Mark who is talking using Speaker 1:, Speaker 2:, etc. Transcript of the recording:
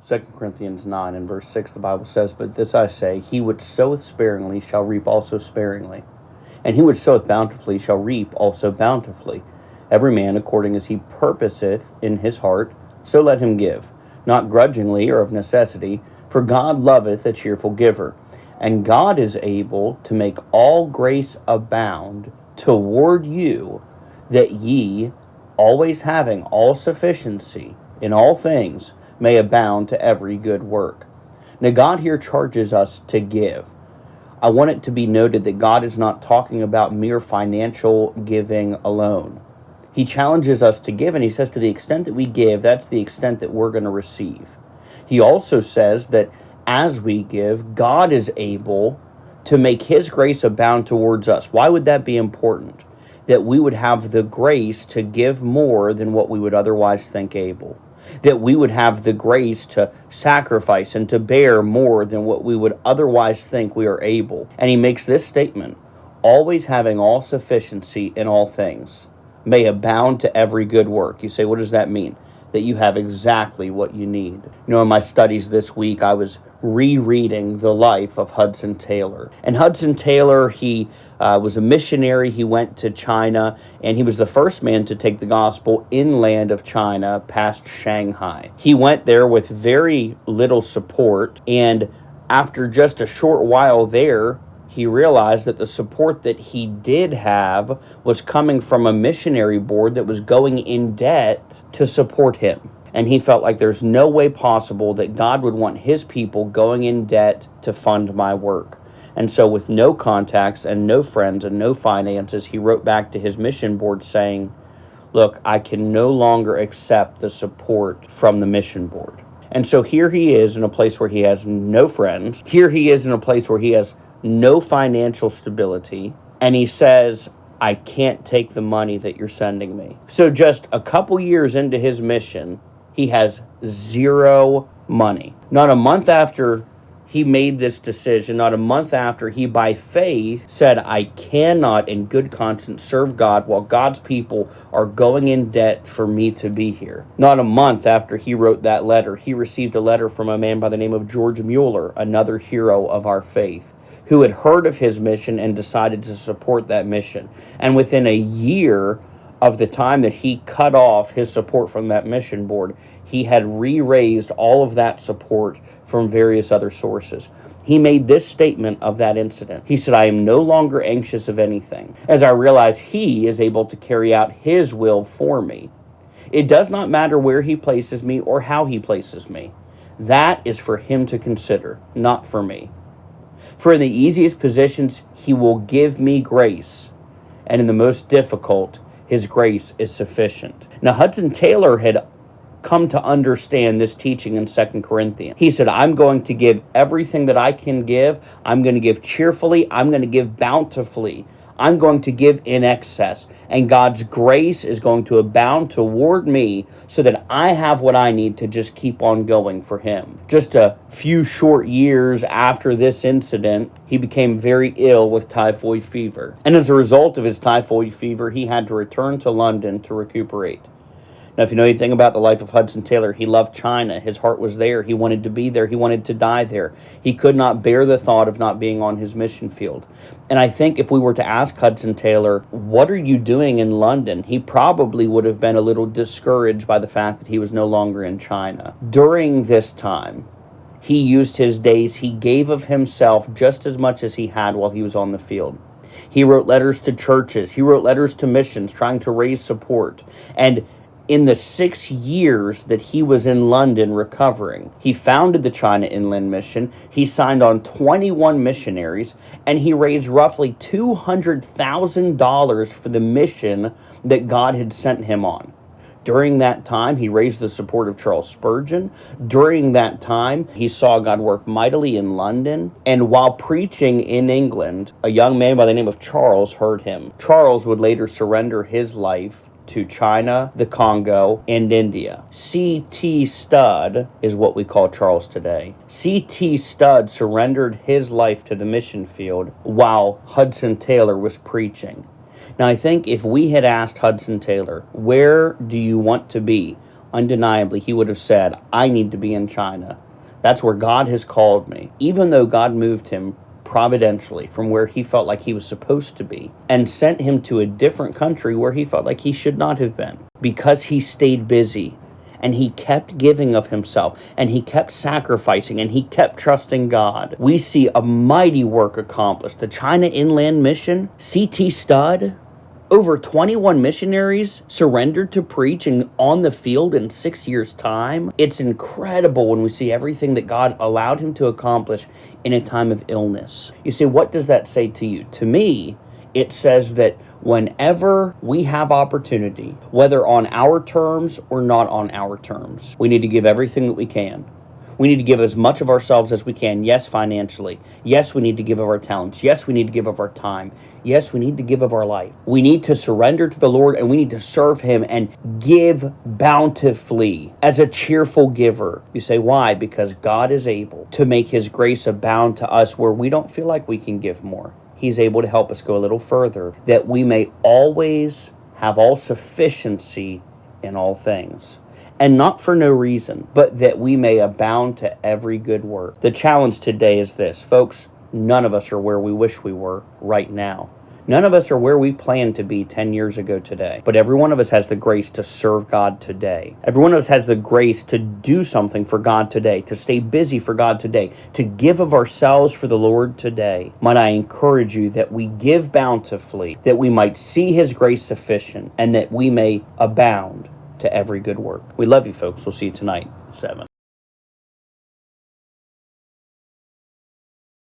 Speaker 1: 2 Corinthians 9 and verse 6, the Bible says, "But this I say, he which soweth sparingly shall reap also sparingly, and he which soweth bountifully shall reap also bountifully. Every man according as he purposeth in his heart, so let him give, not grudgingly or of necessity, for God loveth a cheerful giver. And God is able to make all grace abound toward you, that ye, always having all sufficiency in all things, may abound to every good work." Now, God here charges us to give. I want it to be noted that God is not talking about mere financial giving alone. He challenges us to give, and he says to the extent that we give, that's the extent that we're going to receive. He also says that as we give, God is able to make his grace abound towards us. Why would that be important? That we would have the grace to give more than what we would otherwise think able. That we would have the grace to sacrifice and to bear more than what we would otherwise think we are able. And he makes this statement, "Always having all sufficiency in all things, may abound to every good work." You say, what does that mean? That you have exactly what you need. You know, in my studies this week, I was rereading the life of Hudson Taylor. And Hudson Taylor, he was a missionary. He went to China, and he was the first man to take the gospel inland of China past Shanghai. He went there with very little support, and after just a short while there, he realized that the support that he did have was coming from a missionary board that was going in debt to support him. And he felt like there's no way possible that God would want his people going in debt to fund my work. And so with no contacts and no friends and no finances, he wrote back to his mission board saying, "Look, I can no longer accept the support from the mission board." And so here he is in a place where he has no friends. Here he is in a place where he has no financial stability, and he says, "I can't take the money that you're sending me." So just a couple years into his mission, he has zero money. Not a month after he made this decision, not a month after he by faith said, "I cannot in good conscience serve God while God's people are going in debt for me to be here." Not a month after he wrote that letter, he received a letter from a man by the name of George Mueller, another hero of our faith, who had heard of his mission and decided to support that mission. And within a year of the time that he cut off his support from that mission board, he had re-raised all of that support from various other sources. He made this statement of that incident. He said, "I am no longer anxious of anything, as I realize he is able to carry out his will for me. It does not matter where he places me or how he places me. That is for him to consider, not for me. For in the easiest positions, he will give me grace, and in the most difficult, his grace is sufficient." Now, Hudson Taylor had come to understand this teaching in 2 Corinthians. He said, "I'm going to give everything that I can give. I'm going to give cheerfully. I'm going to give bountifully. I'm going to give in excess. And God's grace is going to abound toward me so that I have what I need to just keep on going for him." Just a few short years after this incident, he became very ill with typhoid fever. And as a result of his typhoid fever, he had to return to London to recuperate. Now, if you know anything about the life of Hudson Taylor, he loved China. His heart was there. He wanted to be there. He wanted to die there. He could not bear the thought of not being on his mission field. And I think if we were to ask Hudson Taylor, "What are you doing in London?" he probably would have been a little discouraged by the fact that he was no longer in China. During this time, he used his days. He gave of himself just as much as he had while he was on the field. He wrote letters to churches. He wrote letters to missions, trying to raise support. And in the 6 years that he was in London recovering, he founded the China Inland Mission. He signed on 21 missionaries, and he raised roughly $200,000 for the mission that God had sent him on. During that time, he raised the support of Charles Spurgeon. During that time, he saw God work mightily in London. And while preaching in England, a young man by the name of Charles heard him. Charles would later surrender his life to China, the Congo, and India. C.T. Studd is what we call Charles today. C.T. Studd surrendered his life to the mission field while Hudson Taylor was preaching. Now, I think if we had asked Hudson Taylor, "Where do you want to be? undeniably he would have said, I need to be in China. That's where God has called me. Even though God moved him providentially from where he felt like he was supposed to be and sent him to a different country where he felt like he should not have been, because he stayed busy and he kept giving of himself and he kept sacrificing and he kept trusting God. We see a mighty work accomplished. The China Inland Mission, C.T. Studd, over 21 missionaries surrendered to preaching on the field in 6 years' time. It's incredible when we see everything that God allowed him to accomplish in a time of illness. You see, what does that say to you? To me, it says that whenever we have opportunity, whether on our terms or not on our terms, we need to give everything that we can. We need to give as much of ourselves as we can. Yes, financially. Yes, we need to give of our talents. Yes, we need to give of our time. Yes, we need to give of our life. We need to surrender to the Lord and we need to serve him and give bountifully as a cheerful giver. You say, why? Because God is able to make his grace abound to us where we don't feel like we can give more. He's able to help us go a little further, that we may always have all sufficiency in all things. And not for no reason, but that we may abound to every good work. The challenge today is this, folks. None of us are where we wish we were right now. None of us are where we planned to be 10 years ago today. But every one of us has the grace to serve God today. Every one of us has the grace to do something for God today, to stay busy for God today, to give of ourselves for the Lord today. Might I encourage you that we give bountifully, that we might see his grace sufficient, and that we may abound to every good work. We love you, folks. We'll see you tonight, 7.